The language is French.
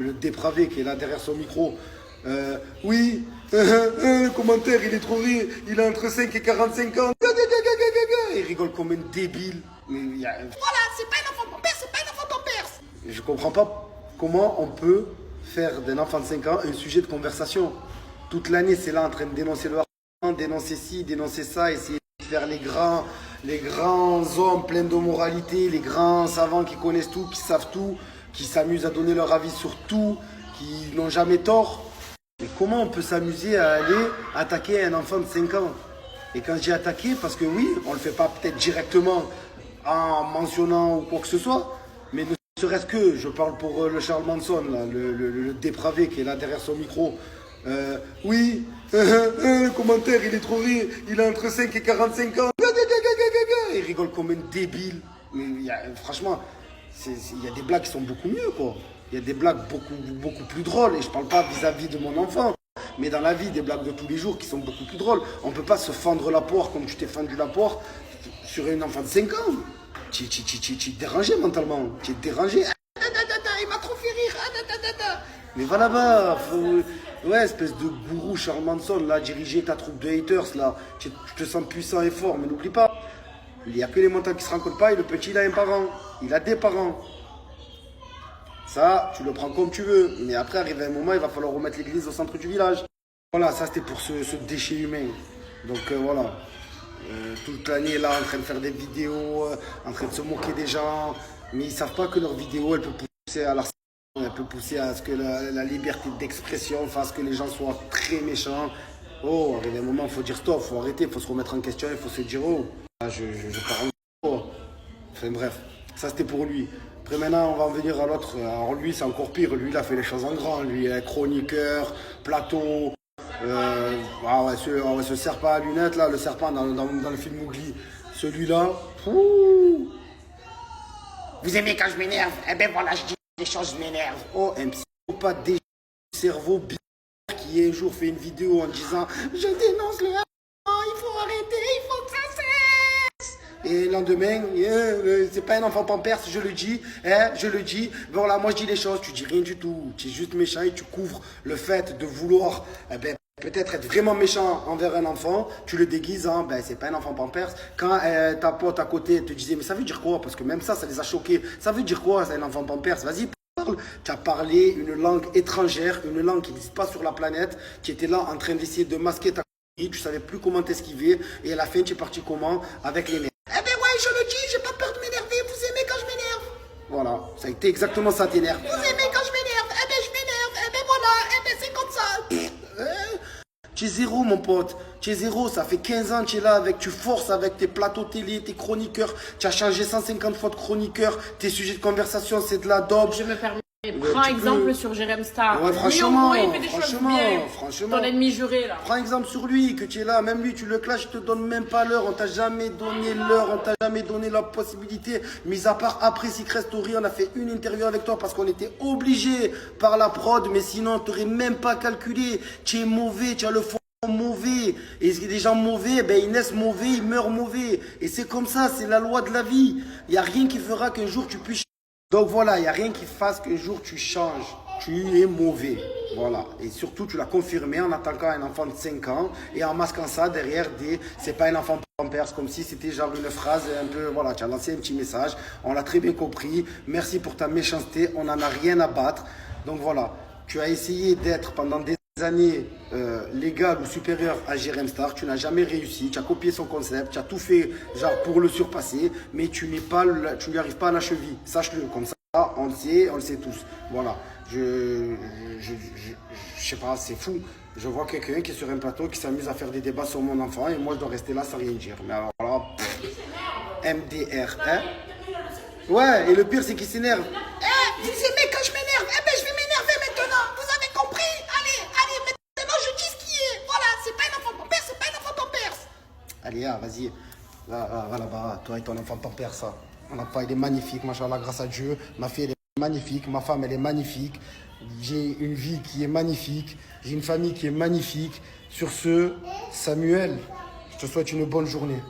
Le dépravé qui est là derrière son micro. Oui, le commentaire il est trop rire, il a entre 5 et 45 ans. Il rigole comme un débile. Voilà, c'est pas un enfant pampers, c'est pas un enfant pampers. Je comprends pas comment on peut faire d'un enfant de 5 ans un sujet de conversation. Toute l'année c'est là en train de dénoncer le harcèlement, dénoncer ci, dénoncer ça, essayer de faire les grands hommes pleins de moralité, les grands savants qui connaissent tout, qui savent tout, qui s'amusent à donner leur avis sur tout, qui n'ont jamais tort. Mais comment on peut s'amuser à aller attaquer un enfant de 5 ans? Et quand je dis attaquer, parce que oui, on ne le fait pas peut-être directement en mentionnant ou quoi que ce soit, mais ne serait-ce que, je parle pour le Charles Manson, là, le dépravé qui est là derrière son micro. Oui, le commentaire il est trop rire, il a entre 5 et 45 ans. Il rigole comme un débile. Mais franchement, il y a des blagues qui sont beaucoup mieux, quoi. Il y a des blagues beaucoup plus drôles. Et je parle pas vis-à-vis de mon enfant, mais dans la vie, des blagues de tous les jours qui sont beaucoup plus drôles. On peut pas se fendre la poire comme tu t'es fendu la poire sur un enfant de 5 ans. Tu es dérangé mentalement. Tu es dérangé. Il m'a trop fait rire. Mais va là-bas. Ouais, espèce de gourou Charles Manson, là, diriger ta troupe de haters, là. Tu te sens puissant et fort, mais n'oublie pas. Il n'y a que les montagnes qui se rencontrent pas et le petit, il a un parent. Il a des parents. Ça, tu le prends comme tu veux. Mais après, arrivé un moment, il va falloir remettre l'église au centre du village. Voilà, ça c'était pour ce déchet humain. Donc voilà. Toute l'année là, en train de faire des vidéos, en train de se moquer des gens. Mais ils savent pas que leur vidéo, elle peut pousser à l'harcèlement. Elle peut pousser à ce que la liberté d'expression fasse que les gens soient très méchants. Oh, arrivé un moment, il faut dire stop, il faut arrêter, il faut se remettre en question, il faut se dire oh, là, je pars en quoi. Enfin bref, ça c'était pour lui. Après maintenant, on va en venir à l'autre. Alors lui, c'est encore pire. Lui, il a fait les choses en grand. Lui, il est chroniqueur, plateau. Ce serpent à lunettes, là, le serpent dans le film Mowgli. Celui-là, Vous aimez quand je m'énerve? Eh ben voilà, je dis des choses, je m'énerve. oh, un psychopathe des cerveau bizarre qui un jour fait une vidéo en disant je dénonce le harcèlement, il faut arrêter, il faut que ça cesse. Et le lendemain, c'est pas un enfant pampers, je le dis, je le dis. Voilà, moi je dis les choses, tu dis rien du tout. Tu es juste méchant et tu couvres le fait de vouloir peut-être être vraiment méchant envers un enfant, tu le déguises en c'est pas un enfant pampers. Quand ta pote à côté te disait mais ça veut dire quoi? Parce que même ça les a choqués. Ça veut dire quoi, c'est un enfant pampers? Vas-y, parle. Tu as parlé une langue étrangère, une langue qui n'existe pas sur la planète, qui était là en train d'essayer de masquer ta connerie, tu savais plus comment t'esquiver, et à la fin tu es parti comment? Avec les nerfs. Eh ben ouais, je le dis, j'ai pas peur de m'énerver. Vous aimez quand je m'énerve? Voilà, ça a été exactement ça, t'énerve. Vous aimez quand je m'énerve? Eh ben je m'énerve. Eh ben voilà, eh ben c'est comme ça. Tu es zéro, mon pote. Tu es zéro. Ça fait 15 ans que tu es là avec, tu forces avec tes plateaux télé, tes chroniqueurs. Tu as changé 150 fois de chroniqueur. Tes sujets de conversation, c'est de la daube. Je me permets. Prends exemple sur Jérém Star. Ouais, franchement, il fait des choses bien. franchement. Ton ennemi juré, là. Prends exemple sur lui, que tu es là. Même lui, tu le clashes, il te donne même pas l'heure. On t'a jamais donné l'heure, on t'a jamais donné la possibilité. Mis à part après Secret Story, on a fait une interview avec toi parce qu'on était obligé par la prod. Mais sinon, on t'aurait même pas calculé. Tu es mauvais, tu as le fond mauvais. Et des gens mauvais, ils naissent mauvais, ils meurent mauvais. Et c'est comme ça, c'est la loi de la vie. Il n'y a rien qui fera qu'un jour tu puisses. Donc voilà, il n'y a rien qui fasse qu'un jour tu changes. Tu es mauvais. Voilà. Et surtout, tu l'as confirmé en attaquant un enfant de 5 ans et en masquant ça derrière c'est pas un enfant pampers, comme si c'était genre une phrase un peu. Voilà, tu as lancé un petit message. On l'a très bien compris. Merci pour ta méchanceté. On n'en a rien à battre. Donc voilà, tu as essayé d'être pendant des années légal ou supérieur à Jérém Star, tu n'as jamais réussi, tu as copié son concept, tu as tout fait genre pour le surpasser, mais tu lui arrives pas à la cheville, sache-le, comme ça on le sait tous. Voilà, je sais pas, c'est fou. Je vois quelqu'un qui est sur un plateau qui s'amuse à faire des débats sur mon enfant et moi je dois rester là sans rien dire. Mais alors là, MDR, hein? Ouais, et le pire c'est qu'il s'énerve. Vous aimez quand je m'énerve? Eh ben je vais m'énerver maintenant. Vous avez compris? Allez, maintenant je dis ce qui est. Voilà, c'est pas un enfant pampers, c'est pas un enfant pampers. Allez, vas-y. Va là-bas, toi et ton enfant pampers, ça. Mon enfant, il est magnifique, machallah, grâce à Dieu. Ma fille, elle est magnifique. Ma femme, elle est magnifique. J'ai une vie qui est magnifique. J'ai une famille qui est magnifique. Sur ce, Samuel, je te souhaite une bonne journée.